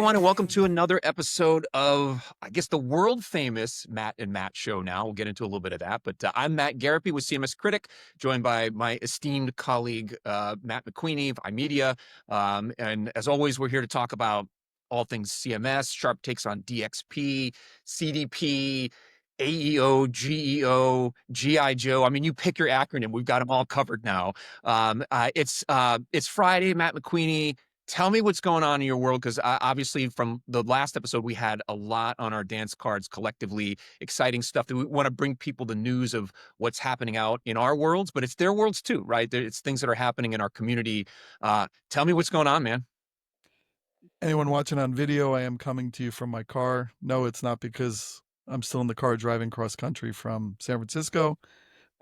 everyone, and welcome to another episode of, I guess, the world famous Matt and Matt show now. We'll get into a little bit of that, but I'm Matt Garrepy with CMS Critic, joined by my esteemed colleague, Matt McQueeny of iMedia. And as always, we're here to talk about all things CMS, sharp takes on DXP, CDP, AEO, GEO, GI Joe. I mean, you pick your acronym. We've got them all covered now. It's Friday, Matt McQueeny. Tell me what's going on in your world, because obviously from the last episode, we had a lot on our dance cards collectively, exciting stuff that we want to bring people the news of what's happening out in our worlds, but it's their worlds too, right? It's things that are happening in our community. Tell me what's going on, man. Anyone watching on video, I am coming to you from my car. No, it's not because I'm still in the car driving cross country from San Francisco,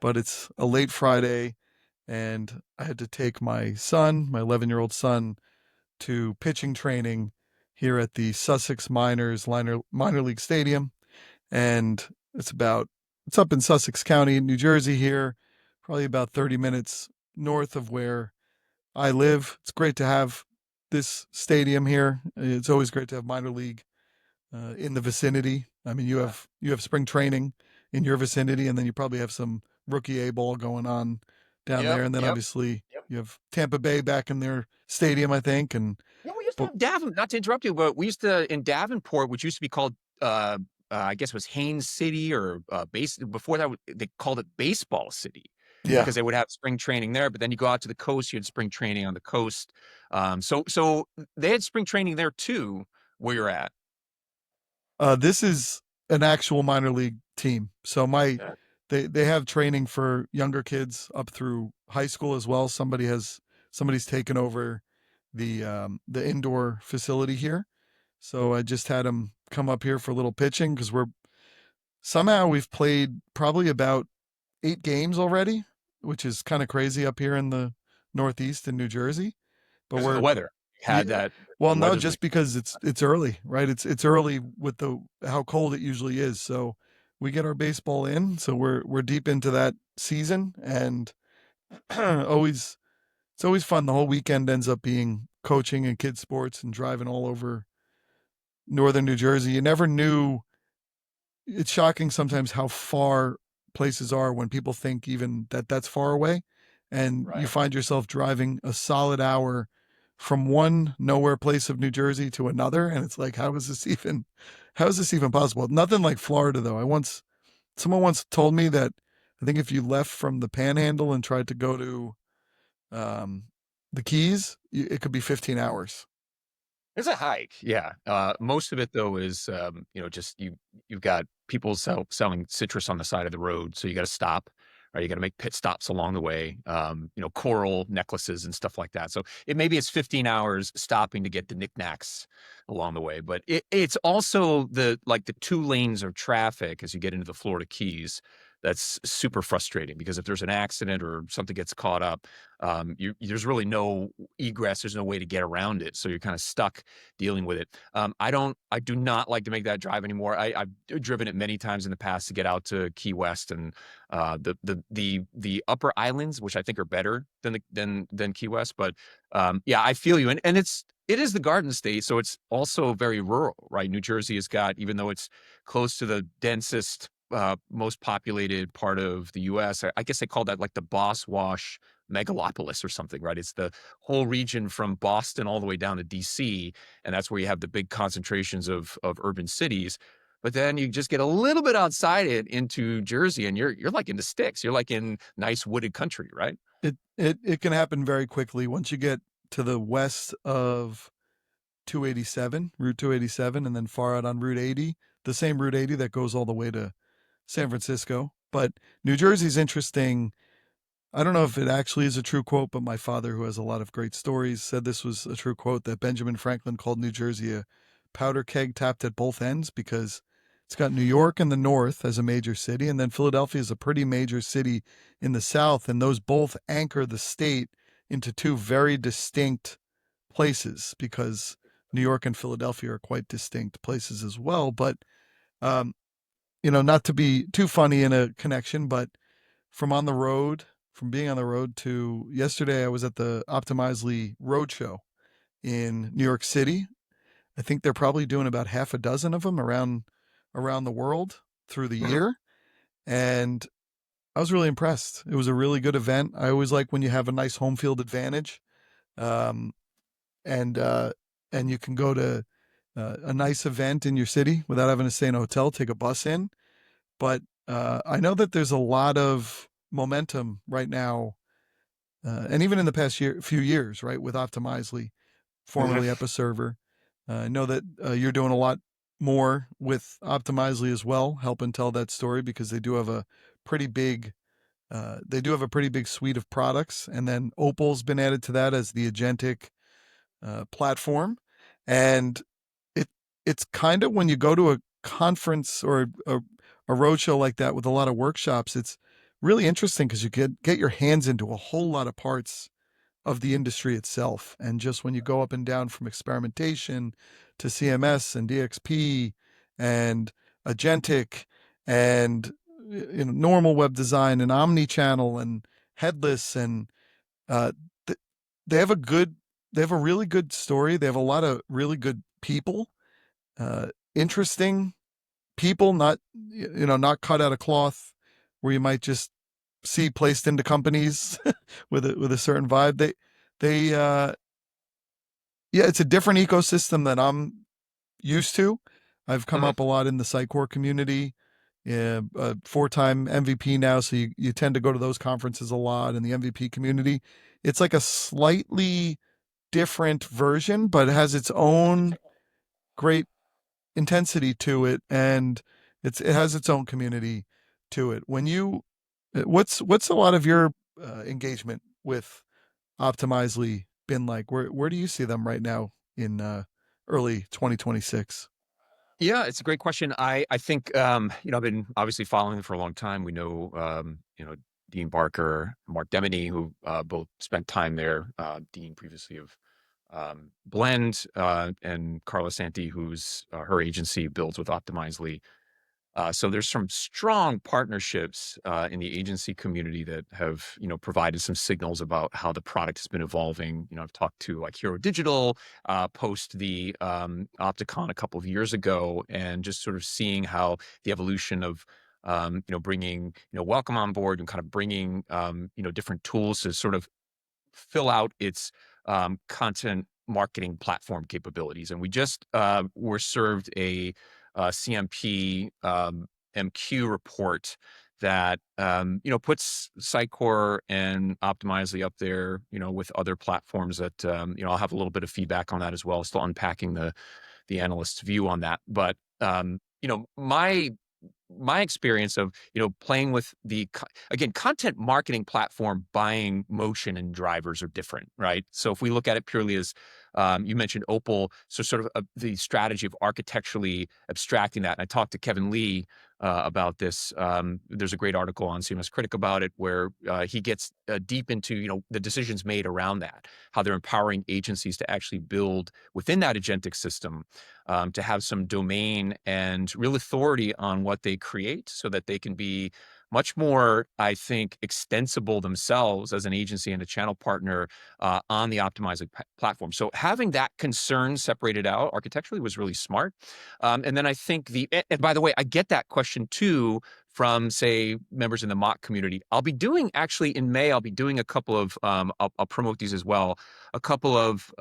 but it's a late Friday and I had to take my son, my 11-year-old son, to pitching training here at the Sussex Minor League Stadium. And it's up in Sussex County, New Jersey here, probably about 30 minutes north of where I live. It's great to have this stadium here. It's always great to have minor league in the vicinity. I mean, you have spring training in your vicinity, and then you probably have some rookie A ball going on down there, and then obviously you have Tampa Bay back in their stadium, I think. And Yeah, we used to have Davenport, not to interrupt you, but we used to, in Davenport, which used to be called, I guess it was Haines City, or before that, they called it Baseball City. yeah, Because they would have spring training there, but then you go out to the coast, you had spring training on the coast. So they had spring training there too, where you're at. this is an actual minor league team. So Yeah. they have training for younger kids up through high school as well. Somebody's taken over the indoor facility here. So I just had them come up here for a little pitching because we've played probably about 8 games already, which is kind of crazy up here in the Northeast in New Jersey. But Because of the weather. yeah, Had that. well, The no, weather's been. just because it's early, right? It's early with how cold it usually is. So we get our baseball in, so we're deep into that season, and always it's always fun. The whole weekend ends up being coaching and kids sports and driving all over northern New Jersey. You never knew. It's shocking sometimes how far places are when people think even that's far away, and you Right. find yourself driving a solid hour from one nowhere place of New Jersey to another, and it's like, how is this even possible? Nothing like Florida though. Someone once told me that I think if you left from the Panhandle and tried to go to um, the Keys, it could be 15 hours. It's a hike, yeah. Most of it though is, just you've got people selling citrus on the side of the road, so you got to stop, right? You got to make pit stops along the way. Coral necklaces and stuff like that. So maybe it's 15 hours stopping to get the knickknacks along the way, but it's also the 2 lanes of traffic as you get into the Florida Keys. That's super frustrating because if there's an accident or something gets caught up, there's really no egress. There's no way to get around it, so you're kind of stuck dealing with it. I do not like to make that drive anymore. I've driven it many times in the past to get out to Key West and the upper islands, which I think are better than Key West. But yeah, I feel you. And it is the Garden State, so it's also very rural, right? New Jersey has got, even though it's close to the densest, most populated part of the U.S., I guess they call that like the Boss Wash megalopolis or something, right? It's the whole region from Boston all the way down to DC, and that's where you have the big concentrations of urban cities. But then you just get a little bit outside it into Jersey, and you're like in the sticks. You're like in nice wooded country, right? It can happen very quickly once you get to the west of 287, Route 287, and then far out on Route 80, the same Route 80 that goes all the way to San Francisco. But New Jersey's interesting. I don't know if it actually is a true quote, but my father, who has a lot of great stories, said this was a true quote, that Benjamin Franklin called New Jersey a powder keg tapped at both ends, because it's got New York in the north as a major city, and then Philadelphia is a pretty major city in the south, and those both anchor the state into 2 very distinct places, because New York and Philadelphia are quite distinct places as well. But um, not to be too funny in a connection, but from on the road, from being on the road to yesterday, I was at the Optimizely Roadshow in New York City. I think they're probably doing about half a dozen of them around the world through the Mhm. year, and I was really impressed. It was a really good event. I always like when you have a nice home field advantage, um, and uh, and you can go to a nice event in your city without having to stay in a hotel, take a bus in. But I know that there's a lot of momentum right now, and even in the past few years, right, with Optimizely, Mhm. formerly Episerver. I know that you're doing a lot more with Optimizely as well, helping tell that story because they do have a pretty big suite of products, and then Opal's been added to that as the agentic platform, and it it's kind of when you go to a conference or a roadshow like that with a lot of workshops, it's really interesting because you get your hands into a whole lot of parts of the industry itself. And just when you go up and down from experimentation to CMS and DXP and agentic and normal web design and omni-channel and headless and uh, th- they have a good they have a really good story. They have a lot of really good people, interesting people, not not cut out of cloth, where you might just see placed into companies with a certain vibe. They yeah, it's a different ecosystem than I'm used to. I've come Mhm. up a lot in the Sitecore community. Yeah, four-time MVP now, so you tend to go to those conferences a lot in the MVP community. It's like a slightly different version, but it has its own great intensity to it, and it has its own community to it. When you, what's a lot of your engagement with Optimizely been like? Where do you see them right now in early 2026? Yeah, it's a great question. I think, I've been obviously following them for a long time. We know, Dean Barker, Mark Demany, who both spent time there. Dean previously of Blend, and Carla Santi, who's her agency builds with Optimizely. So there's some strong partnerships in the agency community that have, provided some signals about how the product has been evolving. I've talked to like Hero Digital post the Opticon a couple of years ago, and just sort of seeing how the evolution of bringing Welcome on board and kind of bringing different tools to sort of fill out its content marketing platform capabilities. And we just were served a CMP MQ report that puts Sitecore and Optimizely up there, with other platforms that I'll have a little bit of feedback on that as well. Still unpacking the analyst's view on that, but my experience of playing with the again, content marketing platform buying motion and drivers are different, right? So if we look at it purely as you mentioned Opal, so sort of the strategy of architecturally abstracting that, and I talked to Kevin Lee about this. There's a great article on CMS Critic about it, where he gets deep into the decisions made around that, how they're empowering agencies to actually build within that agentic system, to have some domain and real authority on what they create, so that they can be much more, I think, extensible themselves as an agency and a channel partner on the optimizing platform. So having that concern separated out architecturally was really smart. And then I think and by the way, I get that question too from, say, members in the mock community. I'll be doing, actually in May, I'll be doing a couple of, I'll promote these as well, a couple of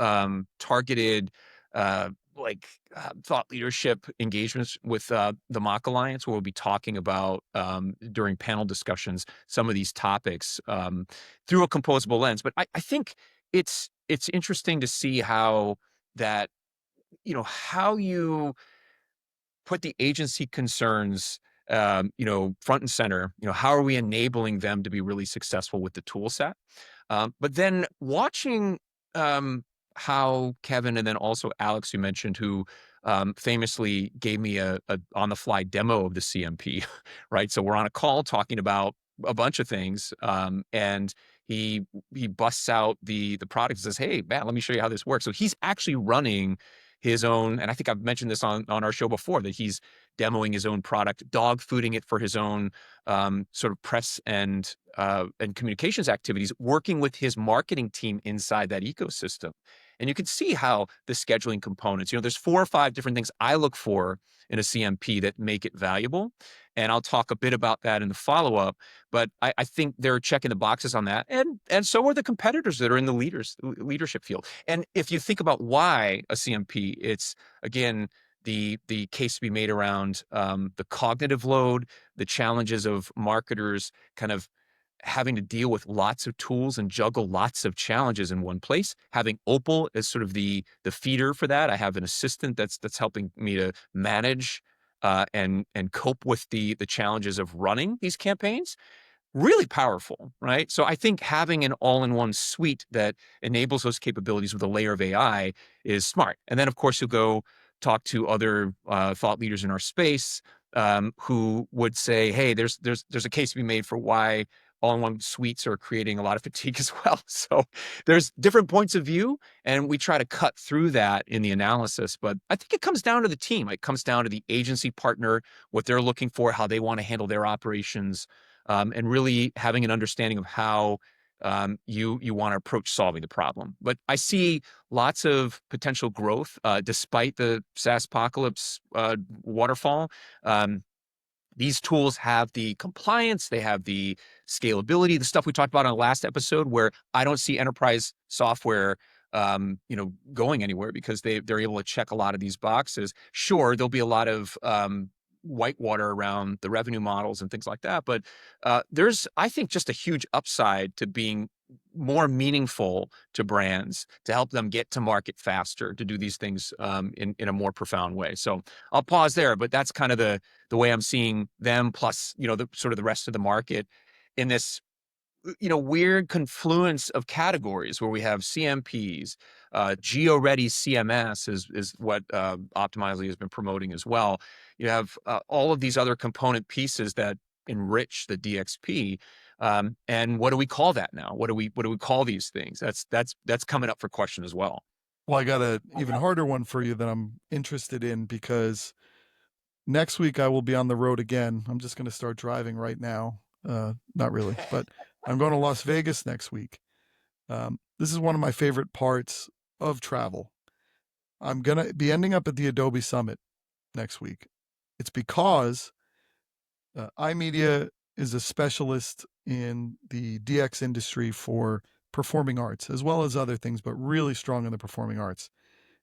targeted, like thought leadership engagements with the Mock Alliance, where we'll be talking about during panel discussions some of these topics through a composable lens. But I think it's interesting to see how that how you put the agency concerns front and center. How are we enabling them to be really successful with the tool set? But then watching how Kevin, and then also Alex, you mentioned, who famously gave me a on the fly demo of the CMP, right? So we're on a call talking about a bunch of things, and he busts out the product and says, "Hey, Matt, let me show you how this works." So he's actually running his own, and I think I've mentioned this on our show before, that he's demoing his own product, dog fooding it for his own sort of press and communications activities, working with his marketing team inside that ecosystem. And you can see how the scheduling components, there's 4 or 5 different things I look for in a CMP that make it valuable. And I'll talk a bit about that in the follow-up. But I think they're checking the boxes on that. And so are the competitors that are in the leadership field. And if you think about why a CMP, it's, again, the case to be made around the cognitive load, the challenges of marketers kind of having to deal with lots of tools and juggle lots of challenges in one place. Having Opal as sort of the feeder for that. I have an assistant that's helping me to manage and cope with the challenges of running these campaigns. Really powerful, right? So I think having an all-in-one suite that enables those capabilities with a layer of AI is smart. And then, of course, you'll go talk to other thought leaders in our space who would say, hey, there's a case to be made for why all-in-one suites are creating a lot of fatigue as well. So there's different points of view, and we try to cut through that in the analysis. But I think it comes down to the team. It comes down to the agency partner, what they're looking for, how they want to handle their operations, and really having an understanding of how you want to approach solving the problem. But I see lots of potential growth despite the SaaS apocalypse waterfall. These tools have the compliance, they have the scalability, the stuff we talked about on the last episode, where I don't see enterprise software going anywhere because they're able to check a lot of these boxes. Sure, there'll be a lot of whitewater around the revenue models and things like that, but there's, I think, just a huge upside to being more meaningful to brands, to help them get to market faster, to do these things in a more profound way. So I'll pause there, but that's kind of the way I'm seeing them, plus the sort of the rest of the market in this weird confluence of categories where we have CMPs, geo-ready CMS is what Optimizely has been promoting as well. You have all of these other component pieces that enrich the DXP. And what do we call that now? What do we call these things? That's coming up for question as well. Well, I got an even harder one for you that I'm interested in, because next week I will be on the road again. I'm just going to start driving right now. Not really, but I'm going to Las Vegas next week. This is one of my favorite parts of travel. I'm going to be ending up at the Adobe Summit next week. It's because iMedia is a specialist in the DX industry for performing arts, as well as other things, but really strong in the performing arts.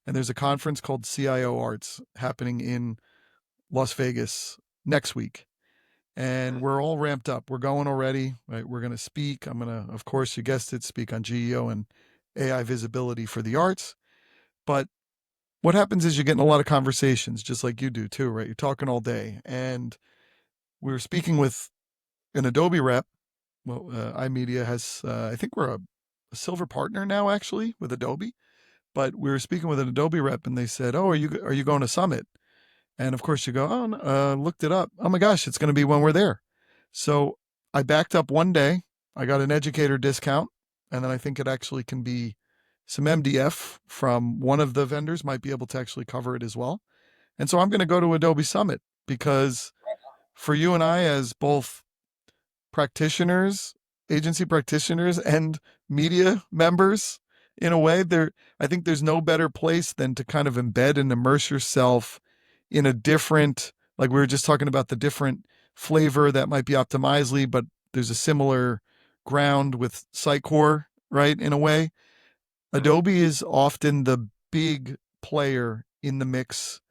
And there's a conference called CIO Arts happening in Las Vegas next week. And we're all ramped up. We're going already, right? We're going to speak. I'm going to, of course, you guessed it, speak on GEO and AI visibility for the arts. But what happens is you're getting a lot of conversations, just like you do too, right? You're talking all day. And we're speaking with an Adobe rep. Well, iMedia has, I think we're a silver partner now, actually, with Adobe. But we were speaking with an Adobe rep, and they said, "Oh, are you going to Summit?" And of course, you go, "Oh, looked it up. Oh my gosh, it's going to be when we're there." So I backed up one day. I got an educator discount, and then I think it actually can be some MDF from one of the vendors might be able to actually cover it as well. And so I'm going to go to Adobe Summit, because for you and I, as both practitioners, agency practitioners, and media members, in a way, I think there's no better place than to kind of embed and immerse yourself in a different, like we were just talking about, the different flavor that might be Optimizely, but there's a similar ground with Sitecore, right? In a way, Adobe is often the big player in the mix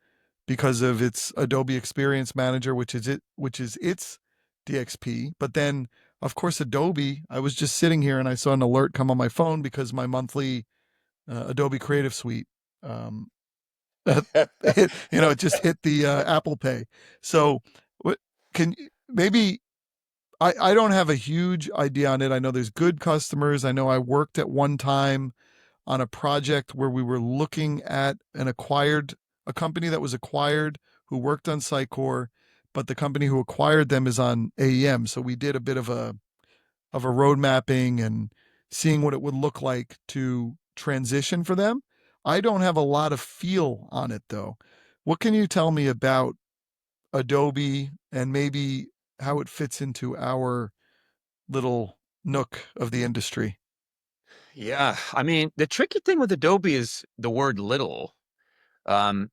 because of its Adobe Experience Manager, which is its DXP. But then, of course, Adobe, I was just sitting here and I saw an alert come on my phone because my monthly Adobe Creative Suite, it just hit the Apple Pay. So what can maybe, I don't have a huge idea on it. I know there's good customers. I know I worked at one time on a project where we were looking at a company that was acquired who worked on Sitecore, but the company who acquired them is on AEM. So we did a bit of a road mapping and seeing what it would look like to transition for them. I don't have a lot of feel on it though. What can you tell me about Adobe and maybe how it fits into our little nook of the industry. Yeah, I mean, the tricky thing with Adobe is the word little. And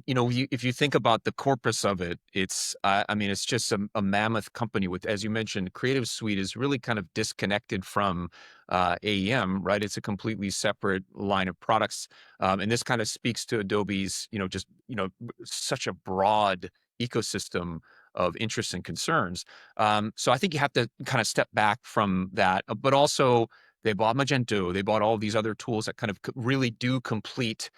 if you think about the corpus of it, I mean, it's just a mammoth company with, as you mentioned, Creative Suite is really kind of disconnected from AEM, right? It's a completely separate line of products, and this kind of speaks to Adobe's, just such a broad ecosystem of interests and concerns. So I think you have to kind of step back from that, but also they bought Magento, they bought all these other tools that kind of really do complete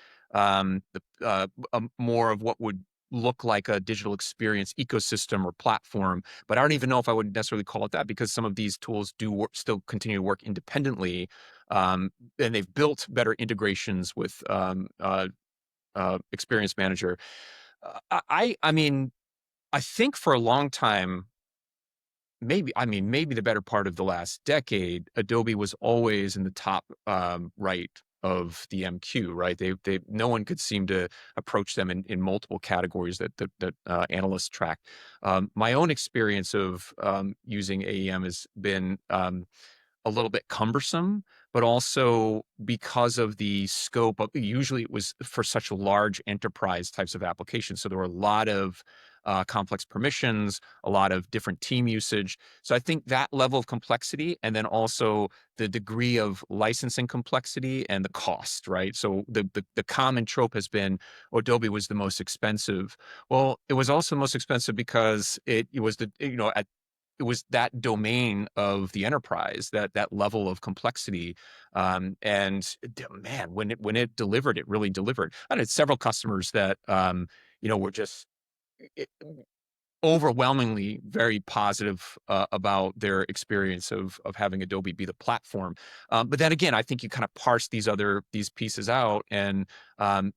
more of what would look like a digital experience ecosystem or platform. But I don't even know if I would necessarily call it that, because some of these tools do still continue to work independently, and they've built better integrations with Experience Manager. I mean, I think for a long time, maybe the better part of the last decade, Adobe was always in the top right of the MQ, right? No one could seem to approach them in multiple categories that analysts track. My own experience of using AEM has been a little bit cumbersome, but also because of the scope of, usually it was for such large enterprise types of applications. So there were a lot of complex permissions, a lot of different team usage. So I think that level of complexity, and then also the degree of licensing complexity and the cost, right? So the common trope has been Adobe was the most expensive. Well, it was also the most expensive because it was it was that domain of the enterprise, that level of complexity. And man, when it delivered, it really delivered. I had several customers that were just it, overwhelmingly very positive about their experience of having Adobe be the platform. But then again, I think you kind of parse these pieces out, and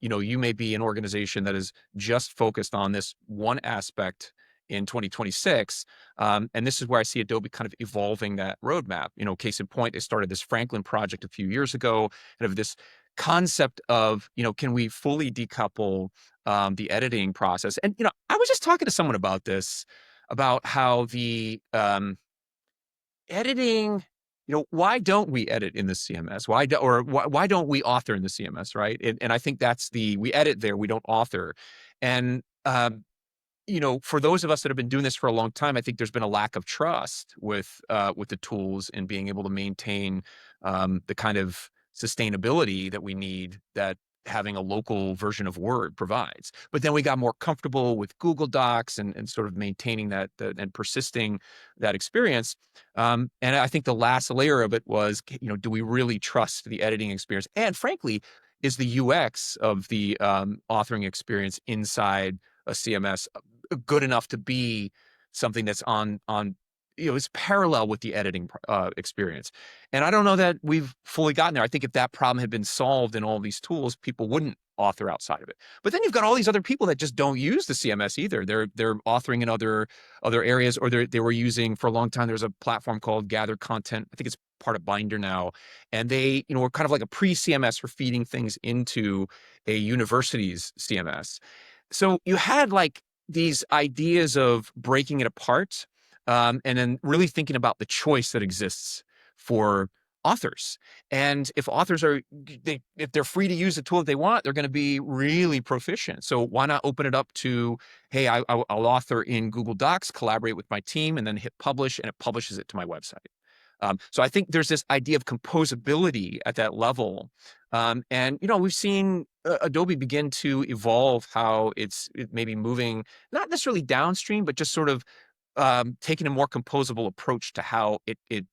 you may be an organization that is just focused on this one aspect in 2026. And this is where I see Adobe kind of evolving that roadmap. Case in point, they started this Franklin project a few years ago, and of this concept of, can we fully decouple the editing process? And I was just talking to someone about this, about how the editing, why don't we edit in the CMS? Why don't we author in the CMS, right? And I think that's we edit there, we don't author. And for those of us that have been doing this for a long time, I think there's been a lack of trust with the tools and being able to maintain the kind of sustainability that we need, that having a local version of Word provides. But then we got more comfortable with Google Docs and sort of maintaining and persisting that experience. And I think the last layer of it was, do we really trust the editing experience? And frankly, is the UX of the authoring experience inside a CMS good enough to be something that's it's parallel with the editing experience? And I don't know that we've fully gotten there. I think if that problem had been solved in all these tools, people wouldn't author outside of it. But then you've got all these other people that just don't use the CMS either. They're authoring in other areas, or they were using for a long time. There's a platform called Gather Content. I think it's part of Binder now, and they were kind of like a pre-CMS for feeding things into a university's CMS. So you had like these ideas of breaking it apart, and then really thinking about the choice that exists for authors. And if authors if they're free to use the tool that they want, they're going to be really proficient. So why not open it up to, hey, I'll author in Google Docs, collaborate with my team, and then hit publish, and it publishes it to my website. So I think there's this idea of composability at that level. And we've seen Adobe begin to evolve how it may be moving, not necessarily downstream, but just sort of taking a more composable approach to how it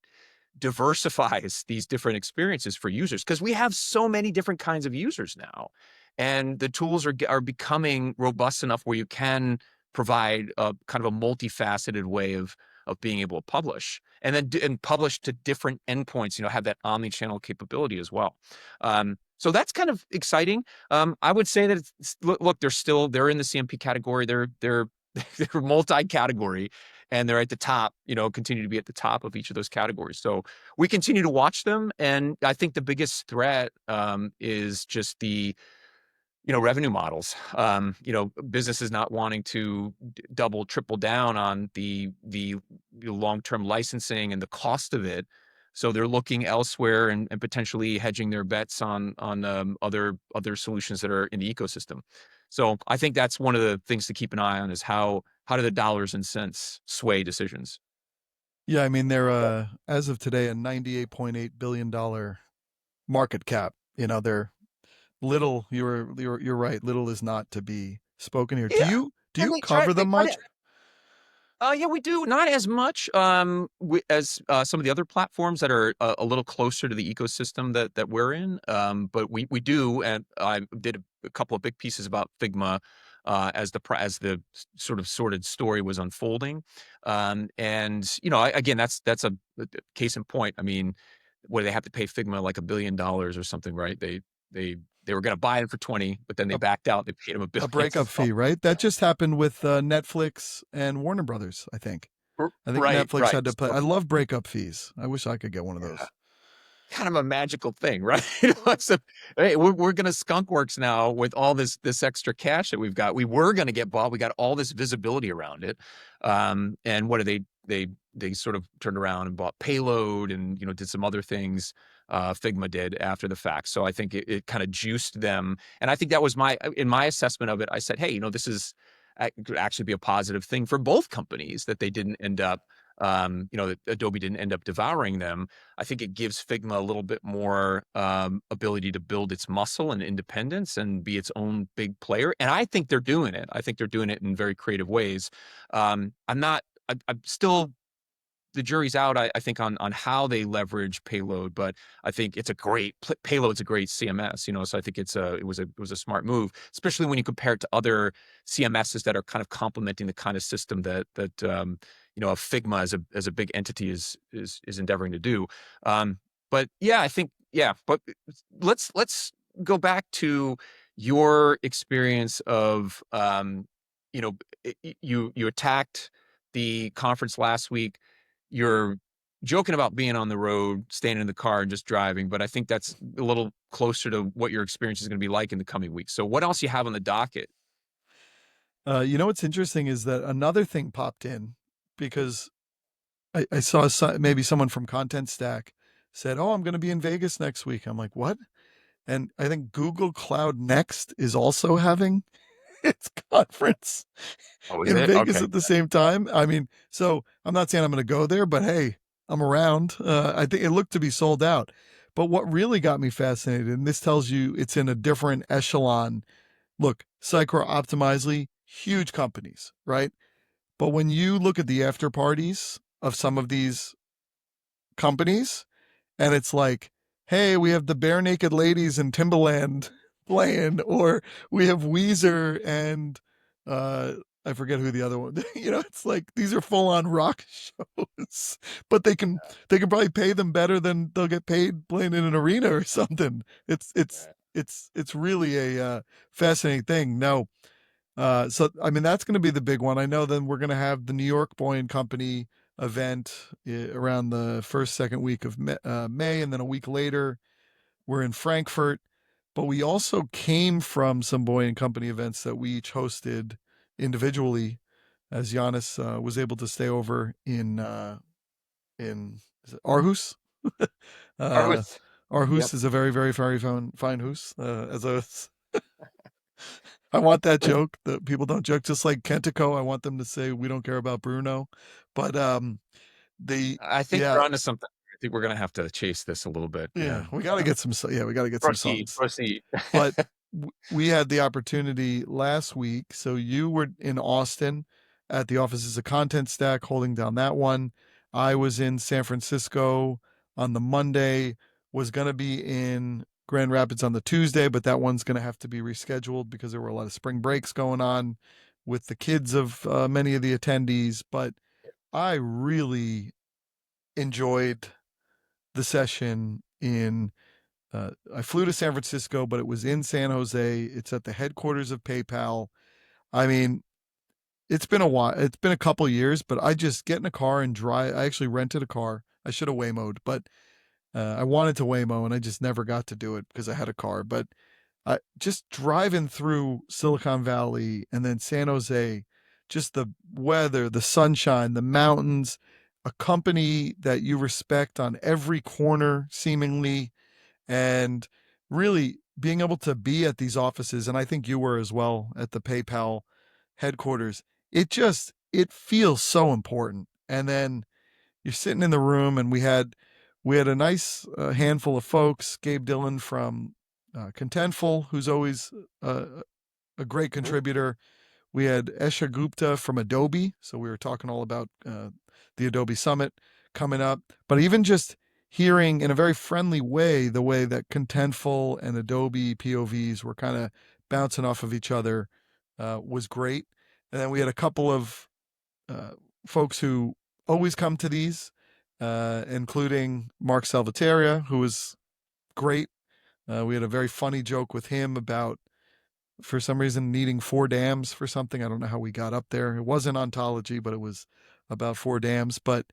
diversifies these different experiences for users, because we have so many different kinds of users now, and the tools are becoming robust enough where you can provide a kind of a multifaceted way of being able to publish, and then and publish to different endpoints. Have that omni-channel capability as well. So that's kind of exciting. I would say that look, they're in the CMP category. They're they're multi-category, and they're at the top, continue to be at the top of each of those categories. So we continue to watch them. And I think the biggest threat is just revenue models. Businesses not wanting to double, triple down on the long-term licensing and the cost of it. So they're looking elsewhere and potentially hedging their bets on other solutions that are in the ecosystem. So I think that's one of the things to keep an eye on is how do the dollars and cents sway decisions. Yeah, I mean they're as of today a $98.8 billion market cap. They're little. You're right. Little is not to be spoken here. Do Yeah, you and cover they them try to. much? Yeah, we do. Not as much as some of the other platforms that are a little closer to the ecosystem that we're in. But we do, and I did a couple of big pieces about Figma as the sort of sorted story was unfolding. And again, that's a case in point. I mean, where they have to pay Figma like $1 billion or something, right? They were going to buy it for 20, but then they A, backed out. They paid them a a billion. breakup fee, right? That just happened with Netflix and Warner Brothers. I think. I think Right, Netflix right. had to pay. So, I love breakup fees. I wish I could get one of yeah. those. Kind of a magical thing, right? It's hey, we're gonna skunkworks now with all this extra cash that we've got. We were gonna get bought. We got all this visibility around it. And what do they sort of turned around and bought Payload and did some other things Figma did after the fact. So I think it kind of juiced them. And I think that was in my assessment of it, I said, hey, this is could actually be a positive thing for both companies that they didn't end up that Adobe didn't end up devouring them. I think it gives Figma a little bit more ability to build its muscle and independence and be its own big player. And I think they're doing it. I think they're doing it in very creative ways. I'm not. I'm still. The jury's out. I think on how they leverage Payload, but I think it's a great Payload's a great CMS. So I think it was a smart move, especially when you compare it to other CMSs that are kind of complementing the kind of system that a Figma as a big entity is endeavoring to do. But yeah, I think yeah. But let's go back to your experience of you know you attacked the conference last week. You're joking about being on the road, staying in the car and just driving, but I think that's a little closer to what your experience is going to be like in the coming weeks. So what else you have on the docket? What's interesting is that another thing popped in because I saw maybe someone from Contentstack said, "Oh, I'm going to be in Vegas next week." I'm like, "What?" And I think Google Cloud Next is also having its conference Oh, is in it? Vegas Okay. at the same time. I mean, so I'm not saying I'm going to go there, but hey, I'm around. I think it looked to be sold out. But what really got me fascinated, and this tells you it's in a different echelon. Look, Sitecore, Optimizely, huge companies, right? But when you look at the after parties of some of these companies, and it's like, hey, we have the Bare Naked Ladies and Timbaland playing, or we have Weezer and uh, I forget who the other one. It's like these are full on rock shows, but they can probably pay them better than they'll get paid playing in an arena or something. It's really a fascinating thing. No, so I mean that's going to be the big one. I know. Then we're going to have the New York Boy and Company event around the second week of May, and then a week later we're in Frankfurt. But we also came from some Boy and Company events that we each hosted individually, as Giannis was able to stay over in is it Aarhus. uh, Arhus. Yep. Aarhus is a very very very fine house. I want that joke that people don't joke, just like Kentico. I want them to say we don't care about Bruno, but the I think yeah you're onto something. I think we're gonna have to chase this a little bit. yeah Yeah. we got to get some we got to get some Proceed. songs. Proceed. But we had the opportunity last week. So you were in Austin at the offices of Contentstack holding down that one. I was in San Francisco on the Monday, was going to be in Grand Rapids on the Tuesday, but that one's going to have to be rescheduled because there were a lot of spring breaks going on with the kids of many of the attendees. But I really enjoyed the session in I flew to San Francisco, but it was in San Jose. It's at the headquarters of PayPal. I mean, it's been a while. It's been a couple years, but I just get in a car and drive. I actually rented a car. I should have Waymoed, but I wanted to Waymo and I just never got to do it because I had a car. But Just driving through Silicon Valley and then San Jose, just the weather, the sunshine, the mountains, a company that you respect on every corner, seemingly, and really being able to be at these offices, and I think you were as well at the PayPal headquarters. It feels so important. And then you're sitting in the room, and we had a nice handful of folks. Gabe Dillon from Contentful, who's always a great contributor. We had Esha Gupta from Adobe, so we were talking all about the Adobe Summit coming up. But even just hearing in a very friendly way the way that Contentful and Adobe POVs were kind of bouncing off of each other was great. And then we had a couple of uh, folks who always come to these, including Mark Salvatierra, who was great. We had a very funny joke with him about, for some reason, needing 4 dams for something. I don't know how we got up there. It wasn't ontology, but it was about 4 dams. But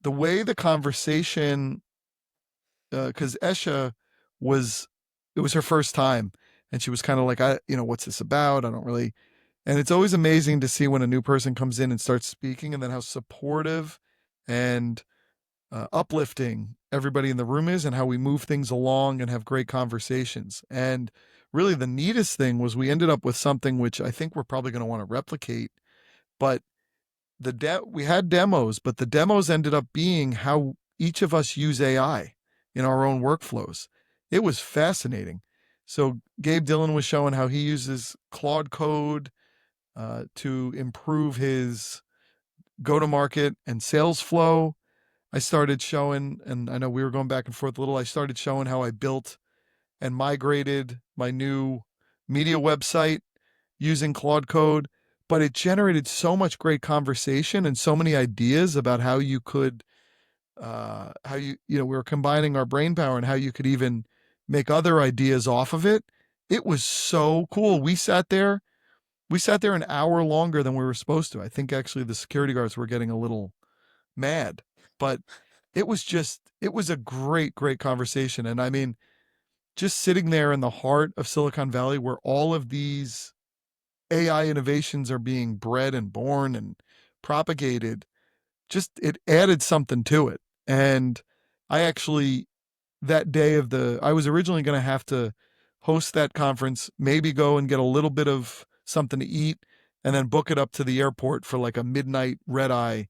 the way the conversation, because Esha was, it was her first time, and she was kind of like, what's this about? I don't really. And it's always amazing to see when a new person comes in and starts speaking, and then how supportive and uplifting everybody in the room is, and how we move things along and have great conversations. And really, the neatest thing was we ended up with something which I think we're probably going to want to replicate. But we had demos, but the demos ended up being how each of us use AI in our own workflows. It was fascinating. So Gabe Dillon was showing how he uses Claude Code to improve his go-to-market and sales flow. I started showing, and I know we were going back and forth a little, I started showing how I built and migrated my new media website using Claude Code, but it generated so much great conversation and so many ideas about how you could, we were combining our brain power and how you could even make other ideas off of it. It was so cool. We sat there an hour longer than we were supposed to. I think actually the security guards were getting a little mad, but it was a great, great conversation. And I mean, just sitting there in the heart of Silicon Valley where all of these AI innovations are being bred and born and propagated, just it added something to it. And I actually, that day I was originally going to have to host that conference, maybe go and get a little bit of something to eat, and then book it up to the airport for like a midnight red eye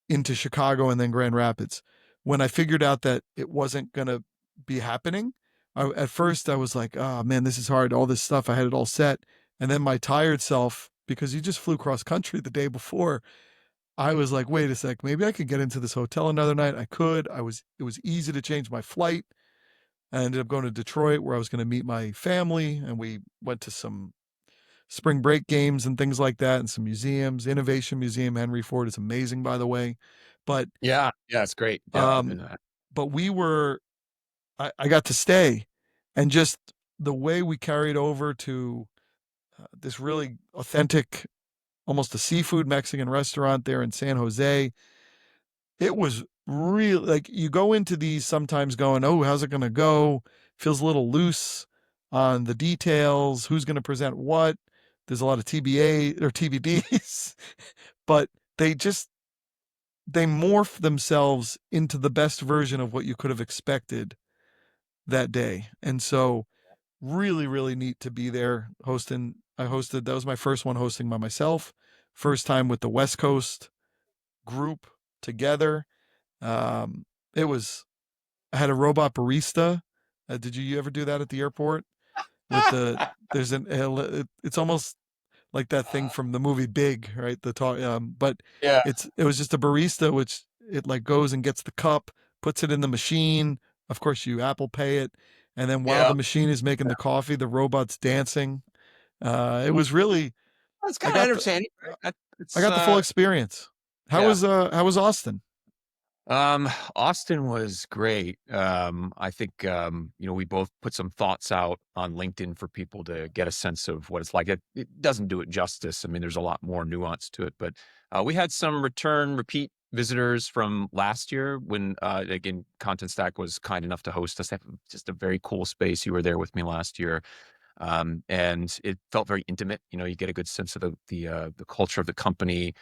into Chicago and then Grand Rapids. When I figured out that it wasn't going to be happening, at first I was like, oh man, this is hard. All this stuff, I had it all set. And then my tired self, because you just flew cross country the day before, I was like, wait a sec, maybe I could get into this hotel another night. I could. It was easy to change my flight. I ended up going to Detroit where I was going to meet my family, and we went to some spring break games and things like that, and some museums. Innovation Museum, Henry Ford is amazing, by the way. But Yeah, yeah, it's great. Yeah, I've um, been but I got to stay, and just the way we carried over to this really authentic, almost a seafood Mexican restaurant there in San Jose. It was really like you go into these sometimes going, oh, how's it going to go? Feels a little loose on the details. Who's going to present what? There's a lot of TBA or TBDs, but they just, they morph themselves into the best version of what you could have expected that day. And so really, really neat to be there hosting. That was my first one hosting by myself. First time with the West Coast group together. Um, it was, I had a robot barista. Did you ever do that at the airport? With the, there's it's almost like that thing from the movie Big, right? The talk, but yeah, it was just a barista, which it like goes and gets the cup, puts it in the machine. Of course, you Apple Pay it, and then while yeah. the machine is making the coffee, the robot's dancing. It was really, It's I kinda got the, entertaining, uh, right? That I it's, got the full experience. yeah. How was Austin? Austin was great. I think, we both put some thoughts out on LinkedIn for people to get a sense of what it's like. It doesn't do it justice. I mean, there's a lot more nuance to it, but we had some return, repeat visitors from last year when, again, Contentstack was kind enough to host us. They have just a very cool space. You were there with me last year. And it felt very intimate. You know, you get a good sense of the culture of the company.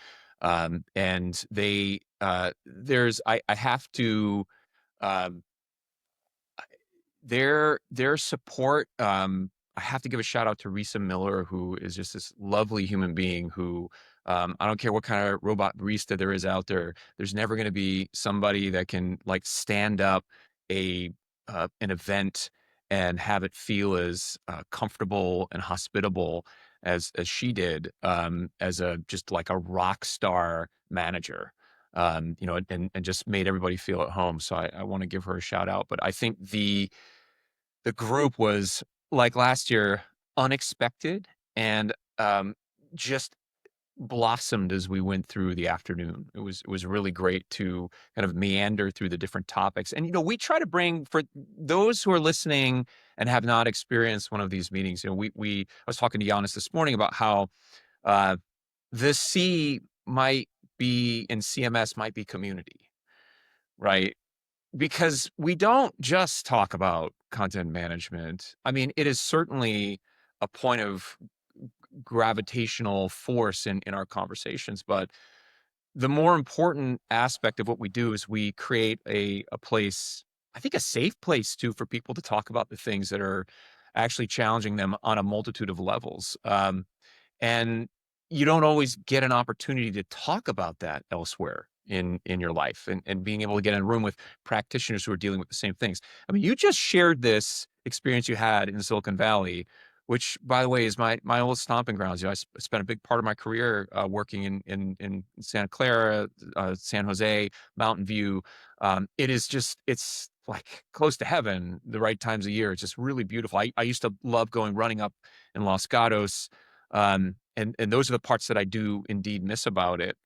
And I have to, um, their support. I have to give a shout out to Risa Miller, who is just this lovely human being who, I don't care what kind of robot barista there is out there. There's never going to be somebody that can like stand up a an event and have it feel as comfortable and hospitable as she did, as a just like a rock star manager. You know, and just made everybody feel at home. So I want to give her a shout out. But I think the group was, like last year, unexpected and, just blossomed as we went through the afternoon. It was really great to kind of meander through the different topics. And, you know, we try to bring, for those who are listening and have not experienced one of these meetings, you know, I was talking to Giannis this morning about how, uh, the C might be in CMS might be community, right? Because we don't just talk about content management. I mean, it is certainly a point of gravitational force in our conversations, but the more important aspect of what we do is we create a place, I think a safe place too, for people to talk about the things that are actually challenging them on a multitude of levels. And you don't always get an opportunity to talk about that elsewhere in your life, and being able to get in a room with practitioners who are dealing with the same things. I mean, you just shared this experience you had in Silicon Valley, which, by the way, is my old stomping grounds. You know, spent a big part of my career working in Santa Clara, San Jose, Mountain View. It's like close to heaven the right times of year. It's just really beautiful. I used to love going running up in Los Gatos. And those are the parts that I do indeed miss about it.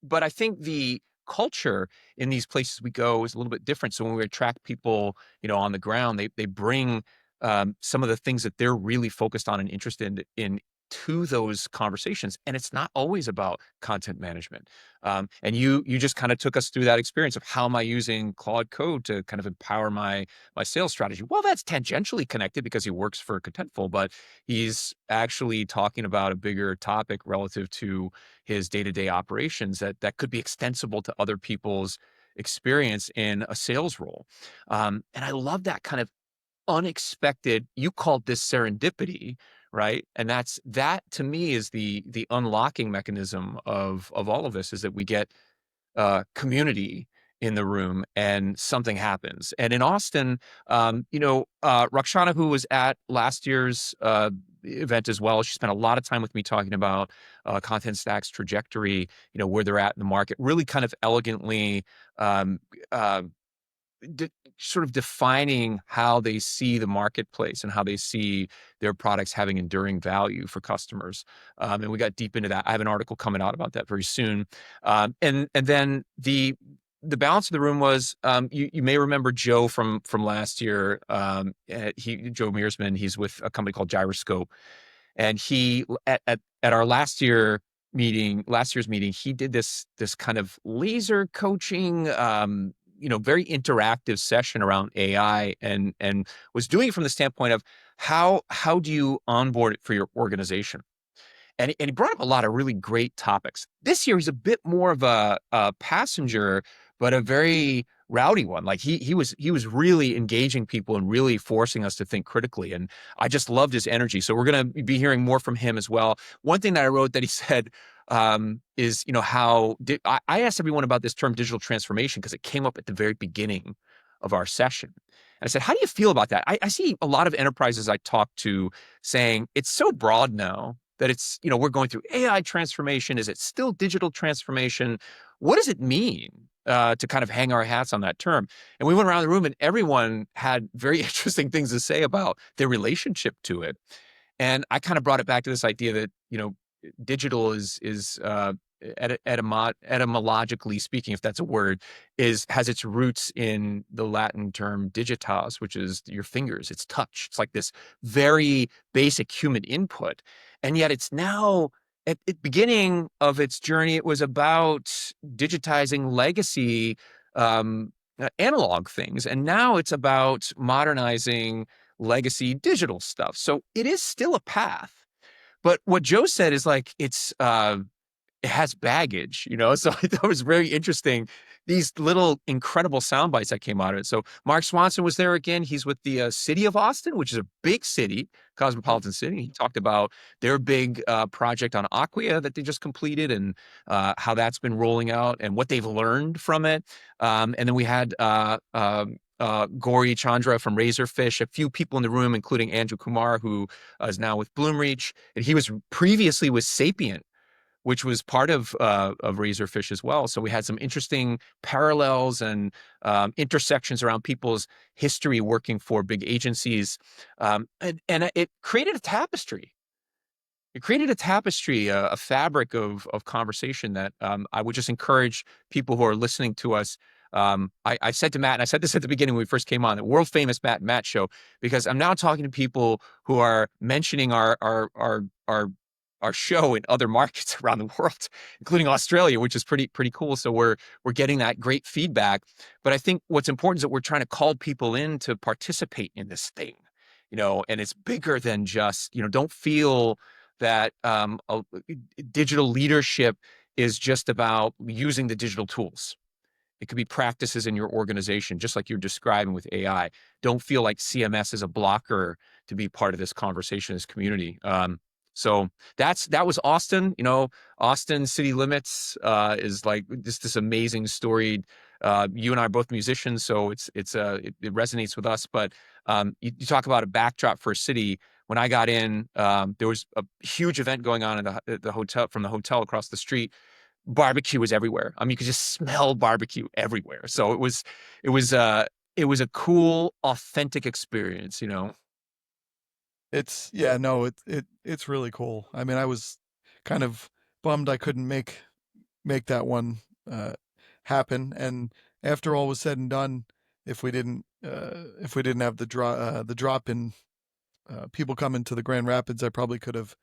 But I think the culture in these places we go is a little bit different. So when we attract people, you know, on the ground, they bring, some of the things that they're really focused on and interested in to those conversations, and it's not always about content management. And you just kind of took us through that experience of how am I using Claude Code to kind of empower my sales strategy. Well, that's tangentially connected because he works for Contentful, but he's actually talking about a bigger topic relative to his day-to-day operations that could be extensible to other people's experience in a sales role. And I love that kind of unexpected, you called this serendipity, right? And that to me is the unlocking mechanism of all of this, is that we get community in the room and something happens. And in Austin, Rakshana, who was at last year's event as well, she spent a lot of time with me talking about Contentstack's trajectory, you know, where they're at in the market, really kind of elegantly um, uh, sort of defining how they see the marketplace and how they see their products having enduring value for customers. And we got deep into that. I have an article coming out about that very soon. And then the balance of the room was, you may remember Joe from last year. Joe Mearsman, he's with a company called Gyroscope, and he at our last year's meeting, he did this kind of laser coaching, very interactive session around AI, and was doing it from the standpoint of how do you onboard it for your organization. And he brought up a lot of really great topics. This year, he's a bit more of a passenger, but a very rowdy one. Like he was really engaging people and really forcing us to think critically. And I just loved his energy. So we're going to be hearing more from him as well. One thing that I wrote that he said, is, you know, I asked everyone about this term digital transformation because it came up at the very beginning of our session. And I said, how do you feel about that? I see a lot of enterprises I talk to saying it's so broad now that it's, you know, we're going through AI transformation. Is it still digital transformation? What does it mean to kind of hang our hats on that term? And we went around the room and everyone had very interesting things to say about their relationship to it. And I kind of brought it back to this idea that, you know, digital is etymologically speaking, if that's a word, has its roots in the Latin term digitas, which is your fingers. It's touch. It's like this very basic human input, and yet it's now at the beginning of its journey, it was about digitizing legacy analog things. And now it's about modernizing legacy digital stuff. So it is still a path. But what Joe said is like, it has baggage, So I thought it was very interesting. These little incredible sound bites that came out of it. So Mark Swanson was there again. He's with the city of Austin, which is a big city, cosmopolitan city. He talked about their big project on Acquia that they just completed and how that's been rolling out and what they've learned from it. And then we had Gauri Chandra from Razorfish, a few people in the room, including Andrew Kumar, who is now with Bloomreach, and he was previously with Sapient, which was part of Razorfish as well. So we had some interesting parallels and intersections around people's history working for big agencies, and it created a tapestry. It created a tapestry, a fabric of conversation that I would just encourage people who are listening to us. I said to Matt, and I said this at the beginning when we first came on, the world famous Matt show, because I'm now talking to people who are mentioning our show in other markets around the world, including Australia, which is pretty cool. So we're getting that great feedback. But I think what's important is that we're trying to call people in to participate in this thing, and it's bigger than just, don't feel that digital leadership is just about using the digital tools. It could be practices in your organization, just like you're describing with AI. Don't feel like CMS is a blocker to be part of this conversation, this community. So that was Austin. Austin City Limits is like this amazing story. You and I are both musicians, so it resonates with us. But you talk about a backdrop for a city. When I got in, there was a huge event going on at the hotel, from the hotel across the street. Barbecue was everywhere. I mean, you could just smell barbecue everywhere. So it was a cool, authentic experience. It's really cool. I mean, I was kind of bummed I couldn't make that one happen. And after all was said and done, if we didn't have the drop in people coming to the Grand Rapids, I probably could have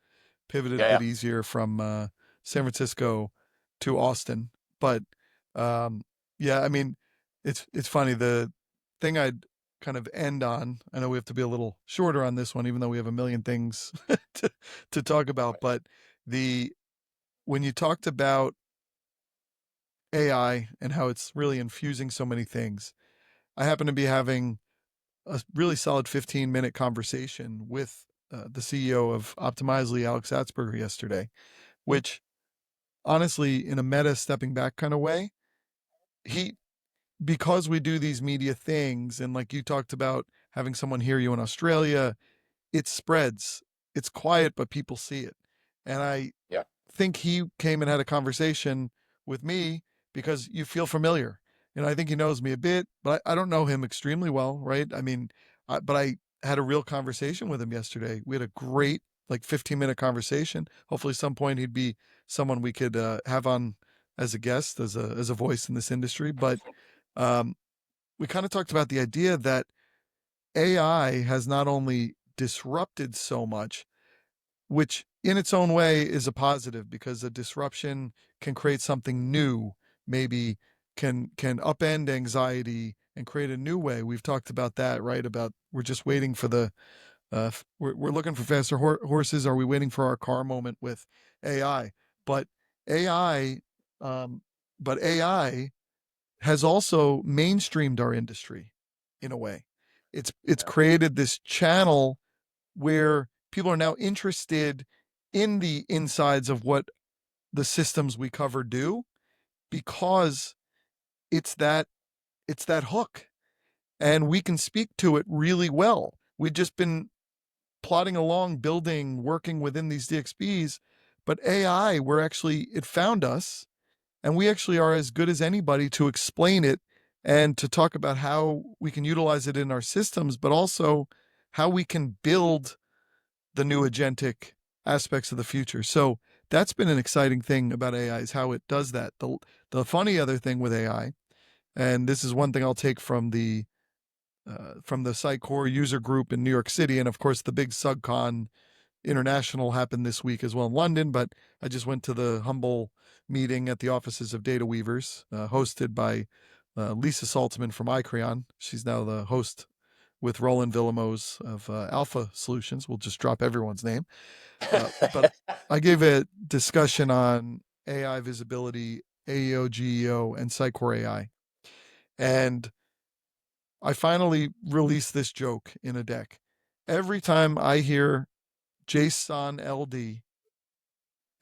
pivoted a Yeah, yeah. bit easier from San Francisco to Austin. But yeah, I mean, it's funny. The thing I'd kind of end on, I know we have to be a little shorter on this one, even though we have a million things to talk about. But when you talked about AI and how it's really infusing so many things, I happen to be having a really solid 15-minute conversation with the CEO of Optimizely, Alex Atzberger, yesterday, which honestly, in a meta stepping back kind of way, he because we do these media things, and like you talked about having someone hear you in Australia, it spreads. It's quiet, but people see it. And I Yeah. think he came and had a conversation with me because you feel familiar. And I think he knows me a bit, but I don't know him extremely well, right? I mean, but I had a real conversation with him yesterday. We had a great, like, 15-minute conversation. Hopefully, some point he'd be someone we could have on as a guest, as a voice in this industry. But um, we kind of talked about the idea that AI has not only disrupted so much, which in its own way is a positive, because a disruption can create something new, maybe can upend anxiety and create a new way. We've talked about that, right? About we're just waiting for we're looking for faster horses. Are we waiting for our car moment with AI? But AI, um, but AI has also mainstreamed our industry in a way. It's Yeah. created this channel where people are now interested in the insides of what the systems we cover do, because it's that hook, and we can speak to it really well. We've just been plodding along, building, working within these DXPs, but AI, it found us, and we actually are as good as anybody to explain it and to talk about how we can utilize it in our systems, but also how we can build the new agentic aspects of the future. So that's been an exciting thing about AI, is how it does that. The funny other thing with AI, and this is one thing I'll take from the Sitecore user group in New York City, and of course the big SugCon International happened this week as well in London, but I just went to the humble meeting at the offices of Data Weavers, hosted by Lisa Saltzman from iCrayon. She's now the host with Roland Villamos of Alpha Solutions. We'll just drop everyone's name. But I gave a discussion on AI visibility, AEO, GEO, and Sitecore AI. And I finally released this joke in a deck. Every time I hear JSON LD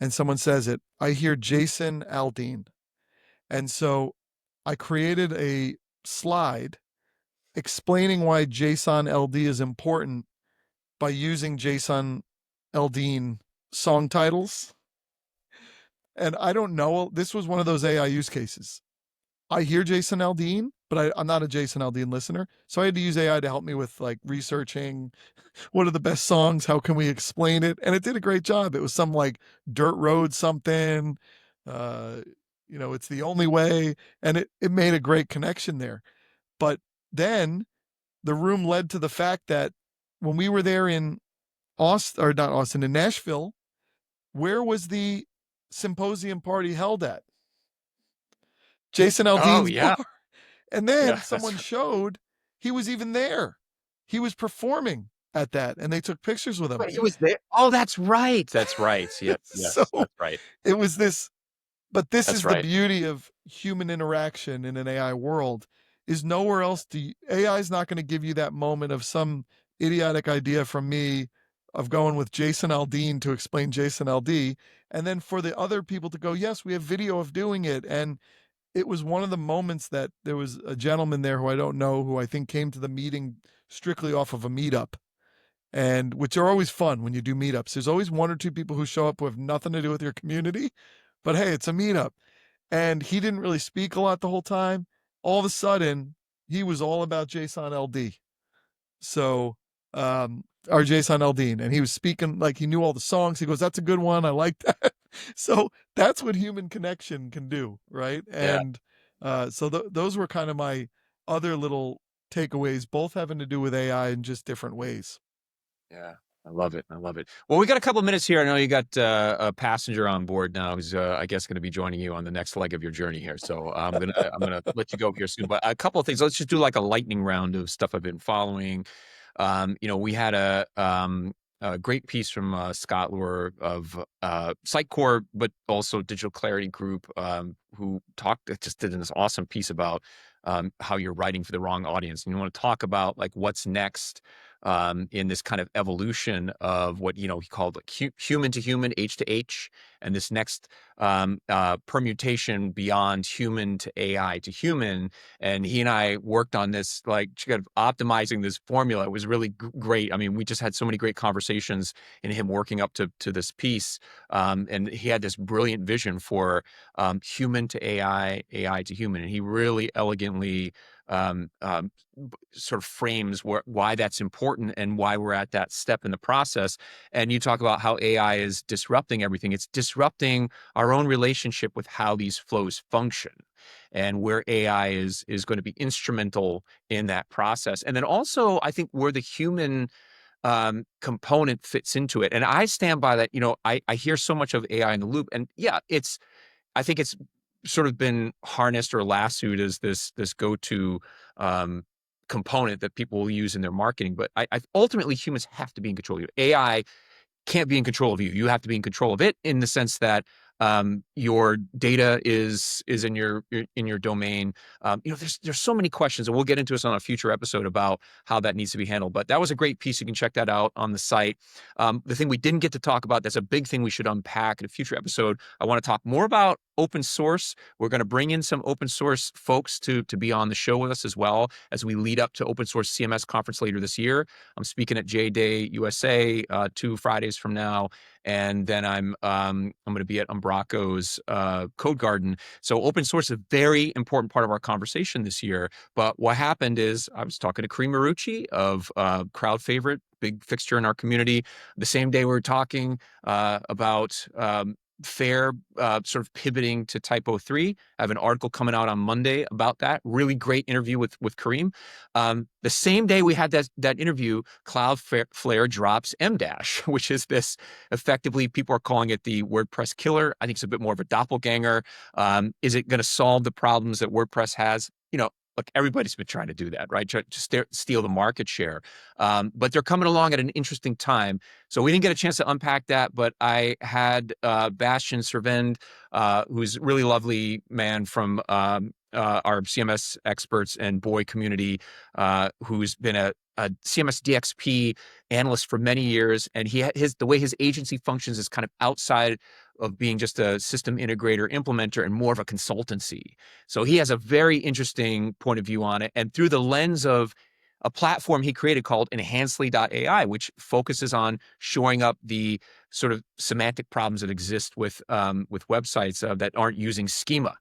and someone says it, I hear Jason Aldean. And so I created a slide explaining why JSON LD is important by using Jason Aldean song titles. And I don't know, this was one of those AI use cases. I hear Jason Aldean, but I'm not a Jason Aldean listener. So I had to use AI to help me with like researching what are the best songs, how can we explain it? And it did a great job. It was some like dirt road something, it's the only way. And it made a great connection there. But then the room led to the fact that when we were there in in Nashville, where was the symposium party held at? Jason Oh Aldean's yeah, bar. And then yeah. someone showed he was even there. He was performing at that, and they took pictures with him. Wait, he was there. Oh, that's right. That's right. Yeah, So yes, that's right. it was this, but this That's is the right. beauty of human interaction in an AI world. Is nowhere else AI is not going to give you that moment of some idiotic idea from me of going with Jason Aldean to explain Jason LD, and then for the other people to go, yes, we have video of doing it. And it was one of the moments that there was a gentleman there who I don't know, who I think came to the meeting strictly off of a meetup, and which are always fun when you do meetups. There's always one or two people who show up who have nothing to do with your community, but hey, it's a meetup. And he didn't really speak a lot the whole time. All of a sudden, he was all about JSON LD. So, or JSON Aldean, and he was speaking like he knew all the songs. He goes, "That's a good one. I like that." So that's what human connection can do, right? Yeah. And so those were kind of my other little takeaways, both having to do with AI in just different ways. Yeah, I love it. I love it. Well, we got a couple of minutes here. I know you got a passenger on board now who's, I guess, going to be joining you on the next leg of your journey here. So I'm gonna let you go here soon. But a couple of things. Let's just do like a lightning round of stuff I've been following. We had a great piece from Scott Lure of Sitecore, but also Digital Clarity Group, who just did this awesome piece about how you're writing for the wrong audience. And you want to talk about like what's next in this kind of evolution of what he called like human to human, H to H, and this next permutation beyond human to AI to human. And he and I worked on this, like kind of optimizing this formula. It was really great. I mean, we just had so many great conversations in him working up to this piece, and he had this brilliant vision for human to AI, AI to human, and he really elegantly sort of frames why that's important and why we're at that step in the process. And you talk about how AI is disrupting everything. It's disrupting our own relationship with how these flows function, and where AI is going to be instrumental in that process. And then also, I think where the human component fits into it. And I stand by that. I hear so much of AI in the loop, and yeah, I think it's sort of been harnessed or lassoed as this go-to component that people will use in their marketing. But I ultimately, humans have to be in control of you. AI can't be in control of you. You have to be in control of it, in the sense that your data is in your domain. There's so many questions, and we'll get into this on a future episode about how that needs to be handled. But that was a great piece. You can check that out on the site. The thing we didn't get to talk about, that's a big thing we should unpack in a future episode. I want to talk more about open source. We're going to bring in some open source folks to be on the show with us, as well as we lead up to Open Source CMS conference later this year. I'm speaking at J-Day USA 2 Fridays from now, and then I'm going to be at Umbraco's Code Garden. So open source is a very important part of our conversation this year. But what happened is I was talking to Kareem Marucci of Crowd Favorite, big fixture in our community. The same day we were talking about fair, sort of pivoting to Typo 3. I have an article coming out on Monday about that. Really great interview with Kareem. The same day we had that interview, Cloudflare drops M dash, which is this, effectively, people are calling it the WordPress killer. I think it's a bit more of a doppelganger. Is it going to solve the problems that WordPress has? Look, everybody's been trying to do that, right? Try to steal the market share. But they're coming along at an interesting time. So we didn't get a chance to unpack that, but I had Bastian Servend, who's a really lovely man from our CMS experts and boy community, who's been a CMS DXP analyst for many years, and the way his agency functions is kind of outside of being just a system integrator implementer and more of a consultancy. So he has a very interesting point of view on it, and through the lens of a platform he created called Enhancely.ai, which focuses on shoring up the sort of semantic problems that exist with websites that aren't using schema.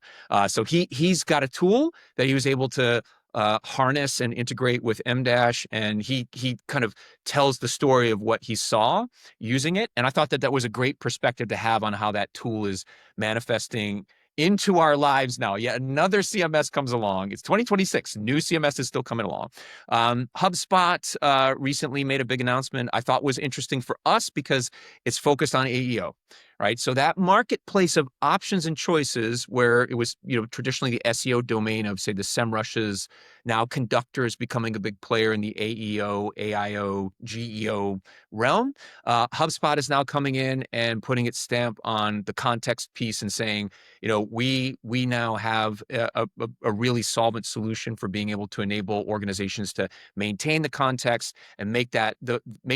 So he's got a tool that he was able to harness and integrate with M dash, and he kind of tells the story of what he saw using it. And I thought that was a great perspective to have on how that tool is manifesting into our lives now. Yet another CMS comes along. It's 2026. New CMS is still coming along. HubSpot recently made a big announcement I thought was interesting for us because it's focused on AEO. Right. So that marketplace of options and choices, where it was, traditionally the SEO domain of, say, the SEMrushes, now Conductor is becoming a big player in the AEO, AIO, GEO realm. HubSpot is now coming in and putting its stamp on the context piece and saying, we now have a really solvent solution for being able to enable organizations to maintain the context and make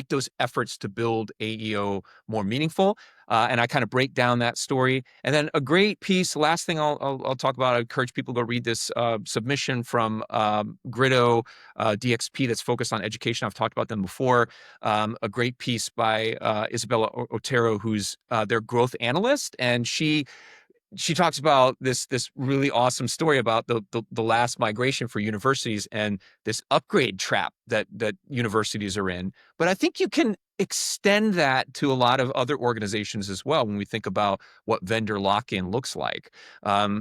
those efforts to build AEO more meaningful. And I kind of break down that story. And then a great piece, last thing I'll talk about, I encourage people to go read this submission from Gritto DXP that's focused on education. I've talked about them before. A great piece by Isabella Otero, who's their growth analyst. And she talks about this really awesome story about the last migration for universities and this upgrade trap that universities are in. But I think you can extend that to a lot of other organizations as well when we think about what vendor lock-in looks like.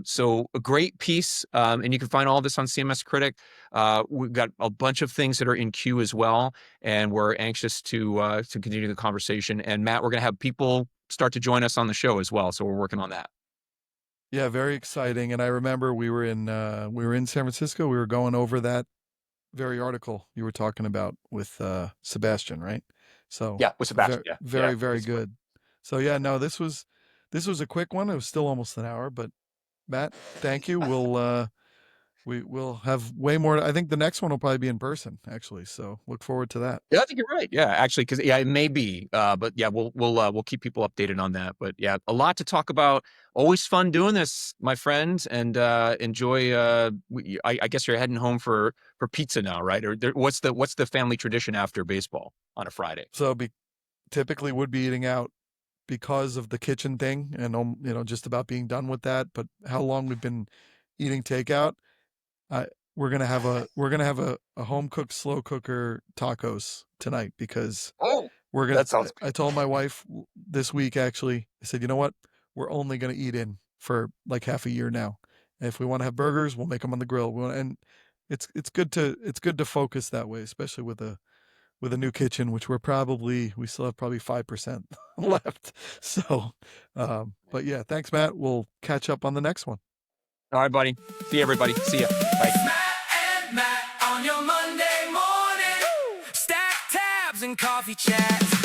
So a great piece, and you can find all this on CMS Critic. We've got a bunch of things that are in queue as well, and we're anxious to continue the conversation. And Matt, we're going to have people start to join us on the show as well, so we're working on that. Yeah, very exciting. And I remember we were in San Francisco. We were going over that very article you were talking about with Sebastian, right? So Yeah, with Sebastian. Very good. So yeah, no, this was a quick one. It was still almost an hour, but Matt, thank you. We'll have way more. I think the next one will probably be in person, actually. So look forward to that. Yeah, I think you're right. Yeah, actually, because it may be, but yeah, we'll keep people updated on that. But yeah, a lot to talk about. Always fun doing this, my friends, and enjoy. I guess you're heading home for pizza now, right? Or what's the family tradition after baseball on a Friday? So typically would be eating out because of the kitchen thing, and just about being done with that. But how long we've been eating takeout? We're gonna have a home cooked slow cooker tacos tonight because that sounds good. I told my wife this week, actually, I said, you know what? We're only gonna eat in for like half a year now. And if we want to have burgers, we'll make them on the grill. And it's good to focus that way, especially with a new kitchen, which we still have probably 5% left. So, but yeah, thanks, Matt. We'll catch up on the next one. All right, buddy. See you, everybody. See ya. Bye. Matt on your Monday morning. Stack tabs and coffee chats.